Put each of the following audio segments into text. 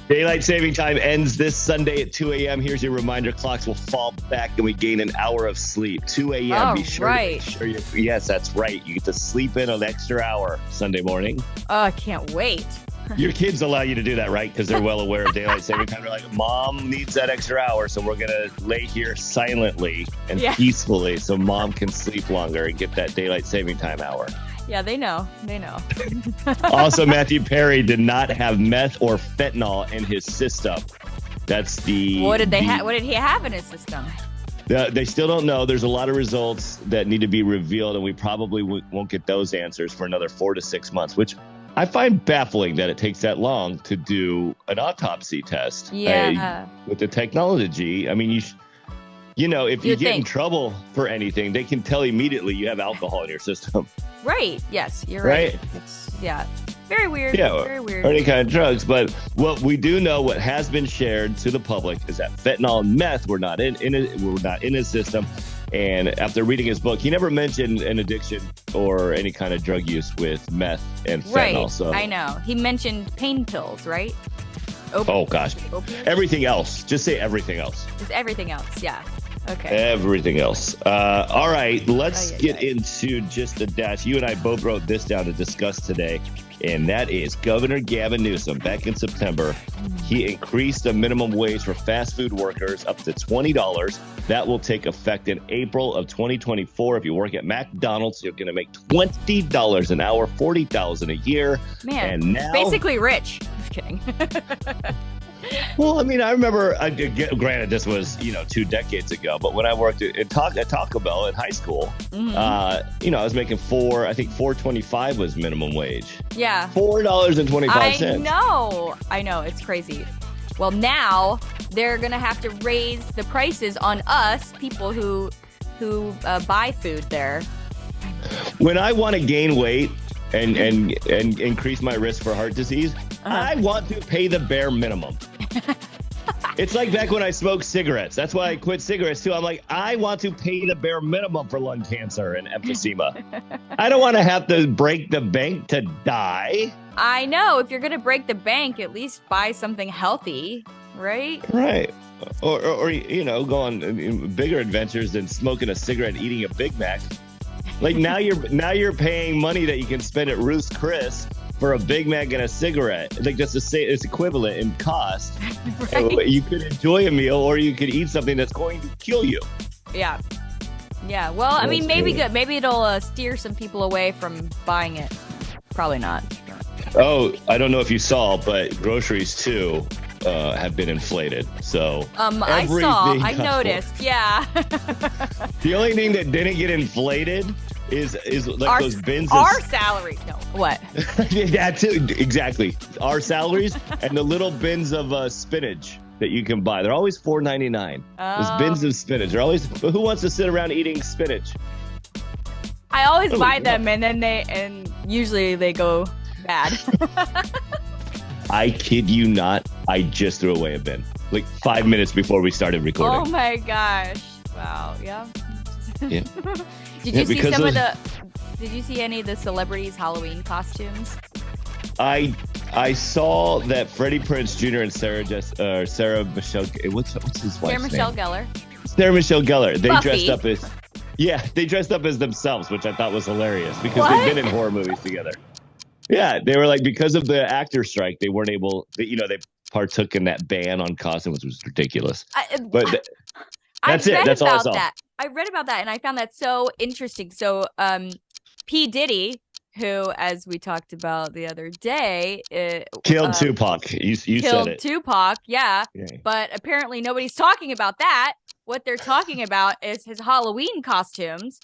Daylight saving time ends this Sunday at 2 a.m. Here's your reminder. Clocks will fall back and we gain an hour of sleep. 2 a.m. Oh, Be sure right. to make sure yes, that's right. You get to sleep in an extra hour Sunday morning. Oh, I can't wait. Your kids allow you to do that, right? Because they're well aware of daylight saving time. They're like, Mom needs that extra hour, so we're going to lay here silently and peacefully so Mom can sleep longer and get that daylight saving time hour. Yeah, they know. Also, Matthew Perry did not have meth or fentanyl in his system. That's the... What did he have in his system? They still don't know. There's a lot of results that need to be revealed, and we probably won't get those answers for another 4 to 6 months, which I find baffling that it takes that long to do an autopsy test. Yeah. With the technology, I mean, if you get in trouble for anything, they can tell immediately you have alcohol in your system. Right. Yes, you're right. Very weird. Yeah, very weird. Or any kind of drugs. But what we do know, what has been shared to the public, is that fentanyl and meth were not in his system. And after reading his book, he never mentioned an addiction or any kind of drug use with meth and fentanyl. Right. So I know. He mentioned pain pills, right? Oh gosh. Everything else. Just say everything else. Just everything else. Yeah. Okay. Everything else. All right, let's get into just the dash. You and I both wrote this down to discuss today, and that is Governor Gavin Newsom. Back in September, he increased the minimum wage for fast food workers up to $20. That will take effect in April of 2024. If you work at McDonald's, you're going to make $20 an hour, $40,000 a year. Man, and now, basically rich. Just kidding. Well, I mean, I remember, granted, this was, 2 decades ago, but when I worked at Taco Bell in high school, I was making $4.25 was minimum wage. Yeah. $4.25. I know. It's crazy. Well, now they're going to have to raise the prices on us, people who buy food there. When I want to gain weight and increase my risk for heart disease, I want to pay the bare minimum. It's like back when I smoked cigarettes. That's why I quit cigarettes too. I'm like, I want to pay the bare minimum for lung cancer and emphysema. I don't want to have to break the bank to die. I know. If you're going to break the bank, at least buy something healthy, right? Right. Or go on bigger adventures than smoking a cigarette and eating a Big Mac. Like now you're paying money that you can spend at Ruth's Chris for a Big Mac and a cigarette. Like that's it's equivalent in cost. Right. You could enjoy a meal, or you could eat something that's going to kill you. Yeah. Well, I mean, maybe good. Maybe it'll steer some people away from buying it. Probably not. Oh, I don't know if you saw, but groceries too have been inflated. So I noticed. Yeah. The only thing that didn't get inflated is like those bins. Our salaries. No. What? Yeah, too. Exactly. Our salaries and the little bins of spinach that you can buy. They're always $4.99. Those bins of spinach. They're always. But who wants to sit around eating spinach? I always buy them, and usually they go bad. I kid you not. I just threw away a bin like 5 minutes before we started recording. Oh my gosh! Wow. Yeah. Yeah. Did you see Did you see any of the celebrities' Halloween costumes? I saw that Freddie Prinze Jr. and Sarah Michelle. What's his wife's name? Sarah Michelle Gellar. They dressed up as. Yeah, they dressed up as themselves, which I thought was hilarious because they've been in horror movies together. Yeah, they were like, because of the actor strike, they weren't able. They partook in that ban on costumes, which was ridiculous. That's it. That's all I saw. I read about that and I found that so interesting. So, P. Diddy, who, as we talked about the other day, killed Tupac. You said it. Killed Tupac, yeah. But apparently nobody's talking about that. What they're talking about is his Halloween costumes.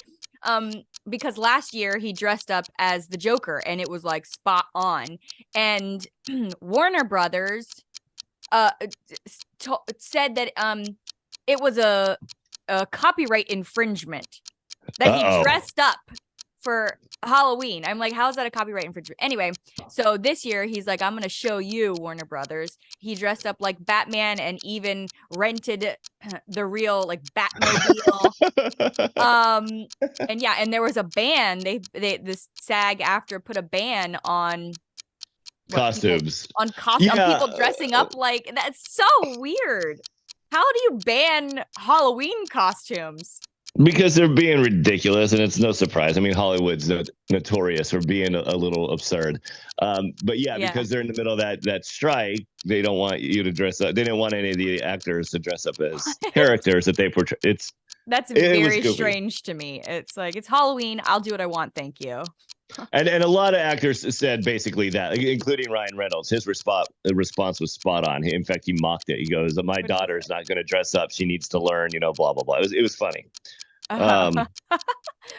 Because last year he dressed up as the Joker and it was like spot on. And Warner Brothers said that it was a copyright infringement that he dressed up for Halloween. I'm like, how is that a copyright infringement? Anyway, so this year he's like, I'm going to show you, Warner Brothers. He dressed up like Batman and even rented the real like Batmobile. And yeah, and there was a ban. This SAG-AFTRA put a ban on costumes. On people dressing up like that's so weird. How do you ban Halloween costumes? Because they're being ridiculous, and it's no surprise. I mean, Hollywood's notorious for being a little absurd. But yeah, because they're in the middle of that strike, they don't want you to dress up. They didn't want any of the actors to dress up as characters that they portray. That's very strange to me. It's like, it's Halloween. I'll do what I want. Thank you. And a lot of actors said basically that, including Ryan Reynolds. His response was spot on. In fact, he mocked it. He goes, "My daughter's not going to dress up. She needs to learn, blah, blah, blah." It was funny.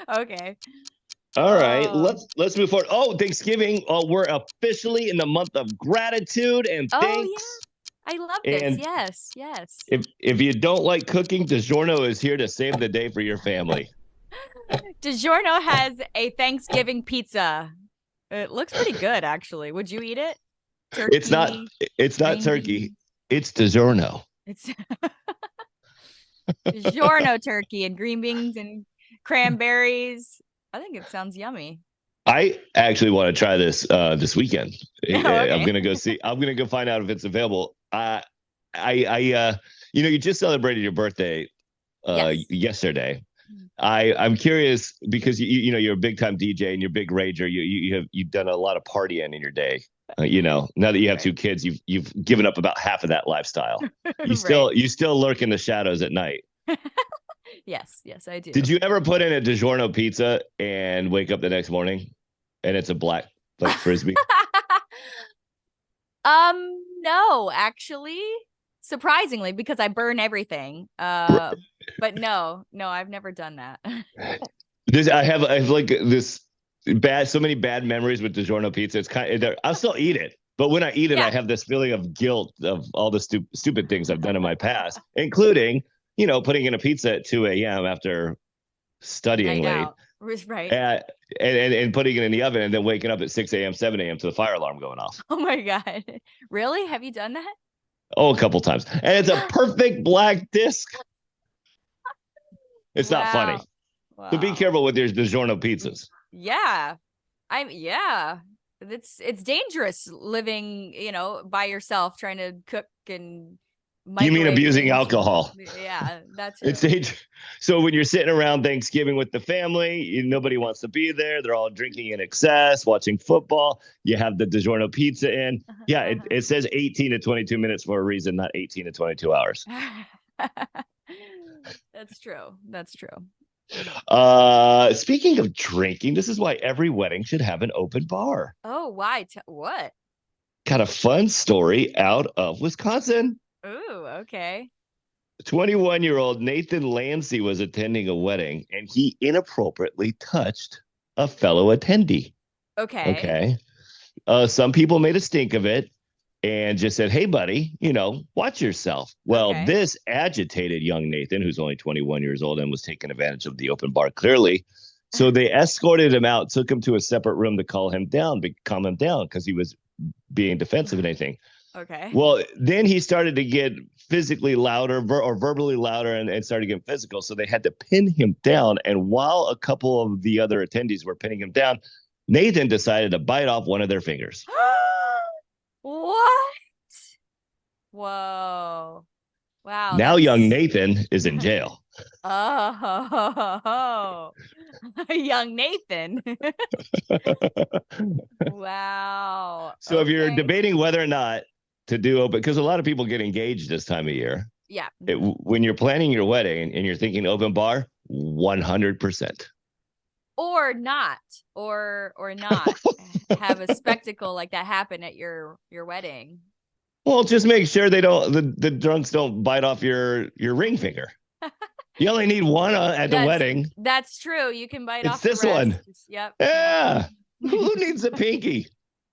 Okay. All right. Let's move forward. Oh, Thanksgiving. Oh, we're officially in the month of gratitude and thanks. Yeah. I love this. And yes. If you don't like cooking, DiGiorno is here to save the day for your family. DiGiorno has a Thanksgiving pizza. It looks pretty good, actually. Would you eat it? Turkey, it's not turkey. It's DiGiorno. It's DiGiorno turkey and green beans and cranberries. I think it sounds yummy. I actually want to try this this weekend. Okay. I'm gonna go find out if it's available. You just celebrated your birthday yesterday. I'm curious because you're a big time DJ and you're a big rager. You've done a lot of partying in your day. Now that you have two kids, you've given up about half of that lifestyle. You still lurk in the shadows at night. Yes, I do. Did you ever put in a DiGiorno pizza and wake up the next morning and it's a black frisbee? No, actually. Surprisingly, because I burn everything. But no, I've never done that. I have like this so many bad memories with DiGiorno pizza. It's I'll still eat it, but when I eat it, I have this feeling of guilt of all the stupid things I've done in my past, including putting in a pizza at 2 a.m. after studying late, right? And putting it in the oven, and then waking up at 6 a.m., 7 a.m. to the fire alarm going off. Oh my God! Really? Have you done that? Oh, a couple times. And it's a perfect black disc. It's not funny. Wow. So be careful with your DiGiorno pizzas. Yeah. It's dangerous living, by yourself, trying to cook and you mean abusing alcohol? Yeah, that's it's dangerous. So when you're sitting around Thanksgiving with the family, nobody wants to be there. They're all drinking in excess, watching football. You have the DiGiorno pizza in. Yeah, it says 18 to 22 minutes for a reason, not 18 to 22 hours. That's true. Speaking of drinking, this is why every wedding should have an open bar. Oh, why? What? Got a fun story out of Wisconsin. Ooh, okay. 21-year-old Nathan Lancey was attending a wedding and he inappropriately touched a fellow attendee. Okay. Some people made a stink of it and just said, "Hey, buddy, watch yourself." Well, this agitated young Nathan, who's only 21 years old and was taking advantage of the open bar, clearly. So they escorted him out, took him to a separate room to calm him down because he was being defensive and anything. Okay. Well, then he started to get physically louder or verbally louder and started getting physical. So they had to pin him down. And while a couple of the other attendees were pinning him down, Nathan decided to bite off one of their fingers. What? Whoa. Wow. Now young Nathan is in jail. Oh, young Nathan. Wow. So if you're debating whether or not to do open, because a lot of people get engaged this time of year. Yeah. When you're planning your wedding and you're thinking open bar, 100%. Or not, or not have a spectacle like that happen at your wedding. Well, just make sure the drunks don't bite off your ring finger. You only need one at the wedding. That's true. You can bite off this one. Yep. Yeah. Who needs a pinky?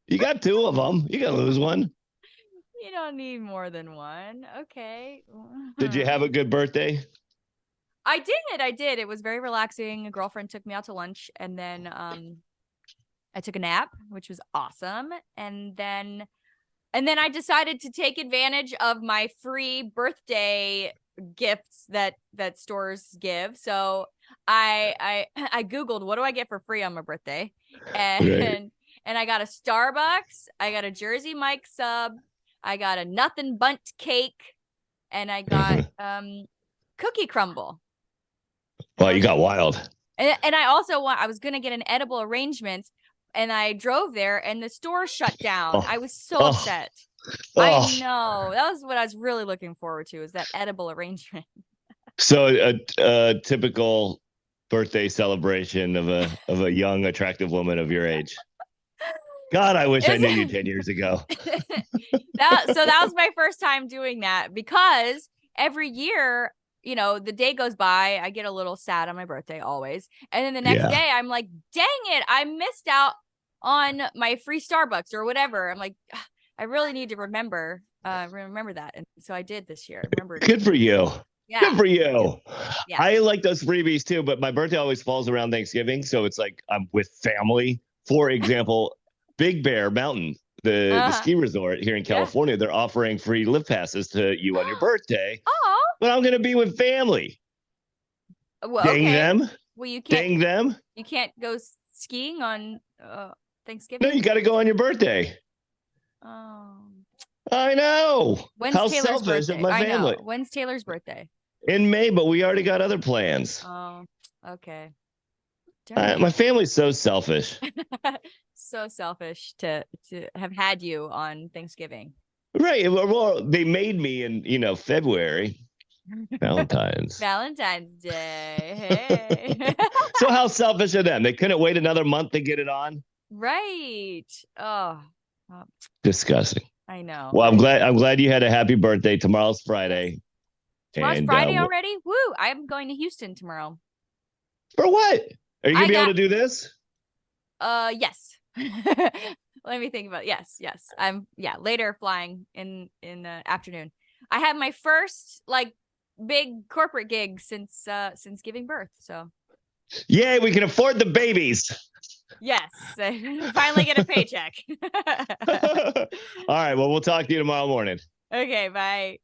You got two of them. You got to lose one. You don't need more than one. Okay. Did you have a good birthday? I did. It was very relaxing. A girlfriend took me out to lunch, and then I took a nap, which was awesome. And then I decided to take advantage of my free birthday gifts that stores give. So I Googled, what do I get for free on my birthday? And And I got a Starbucks. I got a Jersey Mike sub. I got a Nothing Bundt cake. And I got cookie crumble. Wow, you got wild. And I also I was going to get an edible arrangement. And I drove there and the store shut down. I was so upset. I know. That was what I was really looking forward to, is that edible arrangement. So a typical birthday celebration of a young, attractive woman of your age. God, I wish I knew you 10 years ago. So that was my first time doing that, because every year, you know, the day goes by, I get a little sad on my birthday always. And then the next day I'm like, dang it, I missed out on my free Starbucks or whatever. I'm like, I really need to remember that. And so I did this year. Good for you. Yeah. Good for you. Yeah. I like those freebies too, but my birthday always falls around Thanksgiving. So it's like I'm with family. For example, Big Bear Mountain, the ski resort here in California, they're offering free lift passes to you on your birthday. Oh. But I'm going to be with family. Well, dang them. Well, you can't. Dang them. You can't go skiing on Thanksgiving? No, you got to go on your birthday. Oh. I know. When's How Taylor's selfish birthday? of my family. When's Taylor's birthday? In May, but we already got other plans. Oh, okay. My family's so selfish. So selfish to have had you on Thanksgiving. Right. Well, they made me in, February. Valentine's Day. Hey. So how selfish of them? They couldn't wait another month to get it on. Right. Oh. Disgusting. I know. Well, I'm glad you had a happy birthday. Tomorrow's Friday. Tomorrow's Friday already? Woo! I'm going to Houston tomorrow. For what? Are you gonna be able to do this? Yes. Let me think about it. Yes. I'm later flying in the afternoon. I have my first big corporate gig since giving birth. So yay, we can afford the babies. Yes. Finally get a paycheck. All right. Well, we'll talk to you tomorrow morning. Okay, bye.